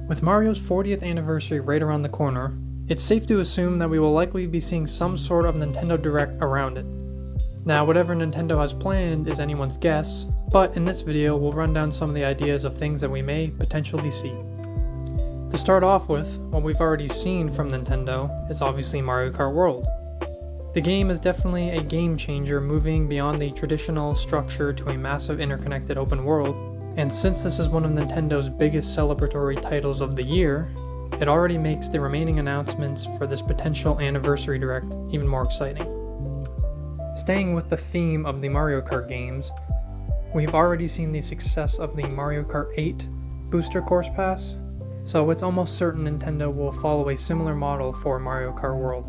With Mario's 40th anniversary right around the corner, it's safe to assume that we will likely be seeing some sort of Nintendo Direct around it. Now, whatever Nintendo has planned is anyone's guess, but in this video we'll run down some of the ideas of things that we may potentially see. To start off with, what we've already seen from Nintendo is obviously Mario Kart World. The game is definitely a game changer, moving beyond the traditional structure to a massive interconnected open world, and since this is one of Nintendo's biggest celebratory titles of the year, it already makes the remaining announcements for this potential Anniversary Direct even more exciting. Staying with the theme of the Mario Kart games, we've already seen the success of the Mario Kart 8 Booster Course Pass, so it's almost certain Nintendo will follow a similar model for Mario Kart World.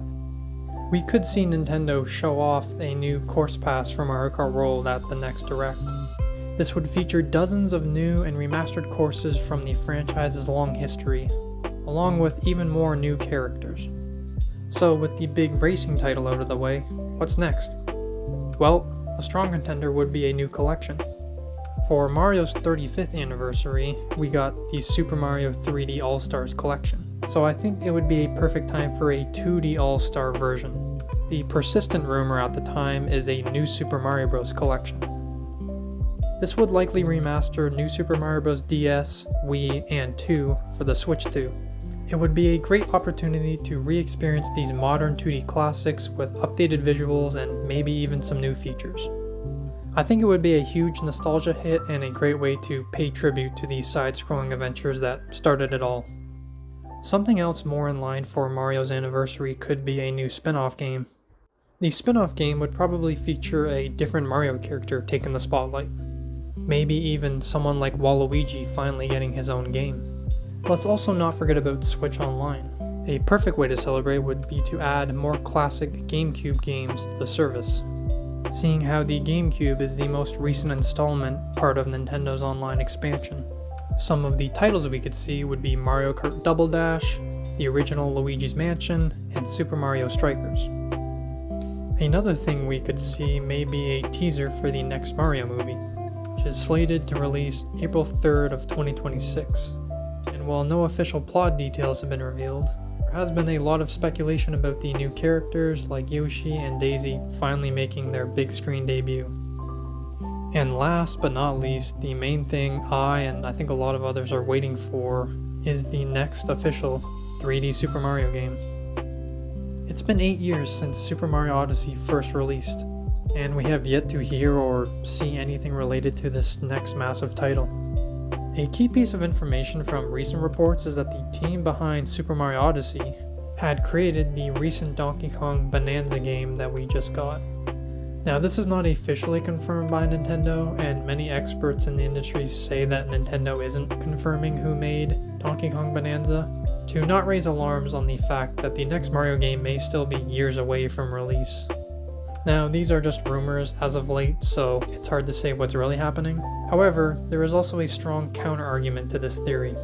We could see Nintendo show off a new Course Pass for Mario Kart World at the next Direct. This would feature dozens of new and remastered courses from the franchise's long history, along with even more new characters. So with the big racing title out of the way, what's next? Well, a strong contender would be a new collection. For Mario's 35th anniversary, we got the Super Mario 3D All-Stars collection, so I think it would be a perfect time for a 2D All-Star version. The persistent rumor at the time is a new Super Mario Bros. Collection. This would likely remaster New Super Mario Bros. DS, Wii, and 2 for the Switch 2. It would be a great opportunity to re-experience these modern 2D classics with updated visuals and maybe even some new features. I think it would be a huge nostalgia hit and a great way to pay tribute to these side-scrolling adventures that started it all. Something else more in line for Mario's anniversary could be a new spin-off game. The spin-off game would probably feature a different Mario character taking the spotlight. Maybe even someone like Waluigi finally getting his own game. Let's also not forget about Switch Online. A perfect way to celebrate would be to add more classic GameCube games to the service. Seeing how the GameCube is the most recent installment part of Nintendo's online expansion. Some of the titles we could see would be Mario Kart Double Dash, the original Luigi's Mansion, and Super Mario Strikers. Another thing we could see may be a teaser for the next Mario movie, which is slated to release April 3rd of 2026. And while no official plot details have been revealed, there has been a lot of speculation about the new characters like Yoshi and Daisy finally making their big screen debut. And last but not least, the main thing I and I think a lot of others are waiting for is the next official 3D Super Mario game. It's been 8 years since Super Mario Odyssey first released, and we have yet to hear or see anything related to this next massive title. A key piece of information from recent reports is that the team behind Super Mario Odyssey had created the recent Donkey Kong Bonanza game that we just got. Now, this is not officially confirmed by Nintendo, and many experts in the industry say that Nintendo isn't confirming who made Donkey Kong Bonanza, to not raise alarms on the fact that the next Mario game may still be years away from release. Now, these are just rumors as of late, so it's hard to say what's really happening. However, there is also a strong counter-argument to this theory.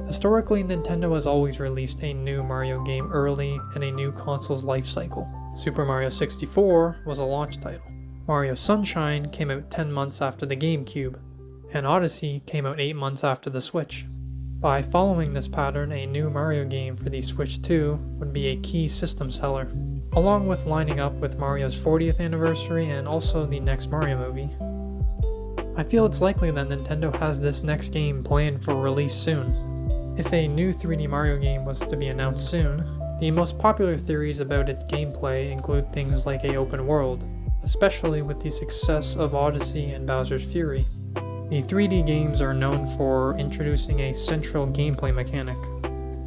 Historically, Nintendo has always released a new Mario game early in a new console's life cycle. Super Mario 64 was a launch title. Mario Sunshine came out 10 months after the GameCube, and Odyssey came out 8 months after the Switch. By following this pattern, a new Mario game for the Switch 2 would be a key system seller, along with lining up with Mario's 40th anniversary and also the next Mario movie. I feel it's likely that Nintendo has this next game planned for release soon. If a new 3D Mario game was to be announced soon, the most popular theories about its gameplay include things like an open world, especially with the success of Odyssey and Bowser's Fury. The 3D games are known for introducing a central gameplay mechanic,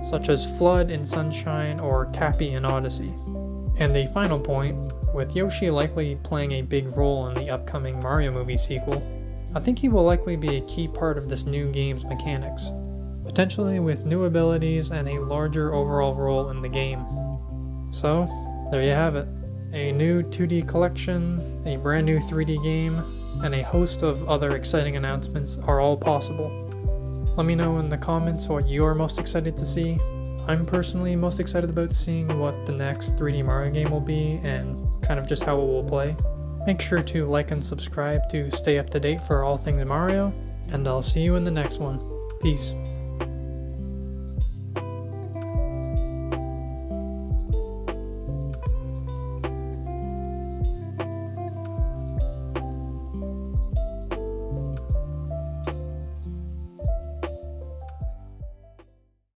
such as Flood in Sunshine or Cappy in Odyssey. And a final point, with Yoshi likely playing a big role in the upcoming Mario movie sequel, I think he will likely be a key part of this new game's mechanics, potentially with new abilities and a larger overall role in the game. So, there you have it. A new 2D collection, a brand new 3D game, and a host of other exciting announcements are all possible. Let me know in the comments what you are most excited to see. I'm personally most excited about seeing what the next 3D Mario game will be and kind of just how it will play. Make sure to like and subscribe to stay up to date for all things Mario, and I'll see you in the next one. Peace.